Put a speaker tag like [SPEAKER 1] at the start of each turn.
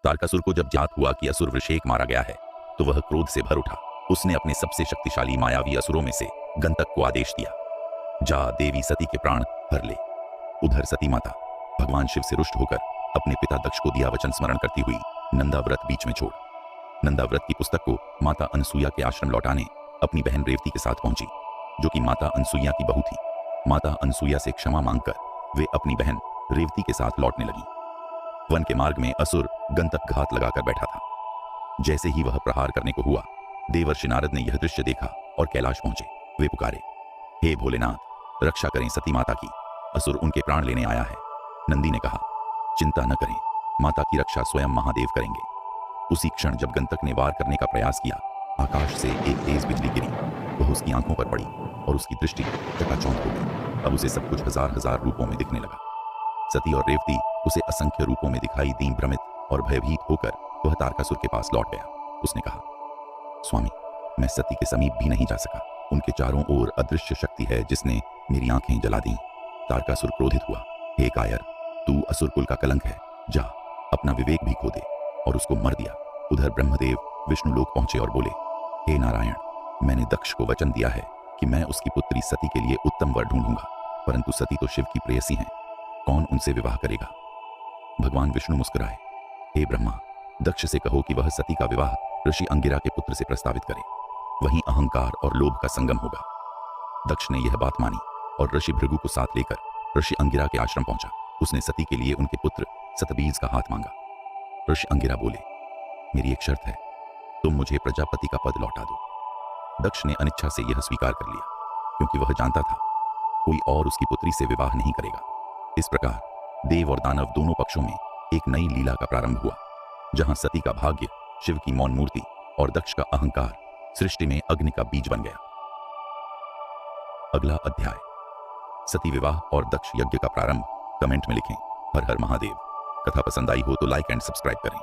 [SPEAKER 1] तारकासुर को जब ज्ञात हुआ कि असुर वृषेक मारा गया है तो वह क्रोध से भर उठा। उसने अपने सबसे शक्तिशाली मायावी असुरों में से गंतक को आदेश दिया, जा देवी सती के प्राण हर ले। उधर सती माता भगवान शिव से रुष्ट होकर अपने पिता दक्ष को दिया वचन स्मरण करती हुई नंदाव्रत बीच में छोड़ नंदाव्रत की पुस्तक को माता अनसुईया के आश्रम लौटाने अपनी बहन रेवती के साथ पहुंची, जो कि माता अनसुईया की बहू थी। माता अनसुईया से क्षमा मांगकर वे अपनी बहन रेवती के साथ लौटने लगी। वन के मार्ग में असुर गंतक घात लगाकर बैठा था। जैसे ही वह प्रहार करने को हुआ, देवर्षि नारद ने यह दृश्य देखा और कैलाश पहुंचे। वे पुकारे, हे भोलेनाथ, रक्षा करें सती माता की, असुर उनके प्राण लेने आया है। नंदी ने कहा, चिंता न करें, माता की रक्षा स्वयं महादेव करेंगे। उसी क्षण जब गंतक ने वार करने का प्रयास किया, आकाश से एक तेज बिजली गिरी। वह उसकी आंखों पर पड़ी और उसकी दृष्टि चकाचौंध हो गई। अब उसे सब कुछ हजार हजार रूपों में दिखने लगा। सती और रेवती उसे असंख्य रूपों में दिखाई दी। भ्रमित और भयभीत होकर वह तारकासुर के पास लौट गया। उसने कहा, स्वामी, मैं सती के समीप भी नहीं जा सका। उनके चारों ओर अदृश्य शक्ति है जिसने मेरी आंखें जला दी। तारकासुर क्रोधित हुआ, हे कायर, तू असुर कुल का कलंक है, जा अपना विवेक भी खो दे, और उसको मर दिया। उधर ब्रह्मदेव विष्णु लोक पहुंचे और बोले, हे नारायण, मैंने दक्ष को वचन दिया है कि मैं उसकी पुत्री सती के लिए उत्तम वर ढूंढूंगा, परंतु सती तो शिव की प्रेयसी हैं, कौन उनसे विवाह करेगा। भगवान विष्णु मुस्कुराए, हे ब्रह्मा, दक्ष से कहो कि वह सती का विवाह ऋषि अंगिरा के पुत्र से प्रस्तावित करे, वहीं अहंकार और लोभ का संगम होगा। दक्ष ने यह बात मानी और ऋषि भृगु को साथ लेकर ऋषि अंगिरा के आश्रम पहुंचा। उसने सती के लिए उनके पुत्र सतबीज का हाथ मांगा। ऋषि अंगिरा बोले, मेरी एक शर्त है, तुम मुझे प्रजापति का पद लौटा दो। दक्ष ने अनिच्छा से यह स्वीकार कर लिया, क्योंकि वह जानता था कोई और उसकी पुत्री से विवाह नहीं करेगा। इस प्रकार देव और दानव दोनों पक्षों में एक नई लीला का प्रारंभ हुआ, जहां सती का भाग्य शिव की मौन मूर्ति और दक्ष का अहंकार सृष्टि में अग्नि का बीज बन गया। अगला अध्याय, सती विवाह और दक्ष यज्ञ का प्रारंभ। कमेंट में लिखें, हर हर महादेव। कथा पसंद आई हो तो लाइक एंड सब्सक्राइब करें।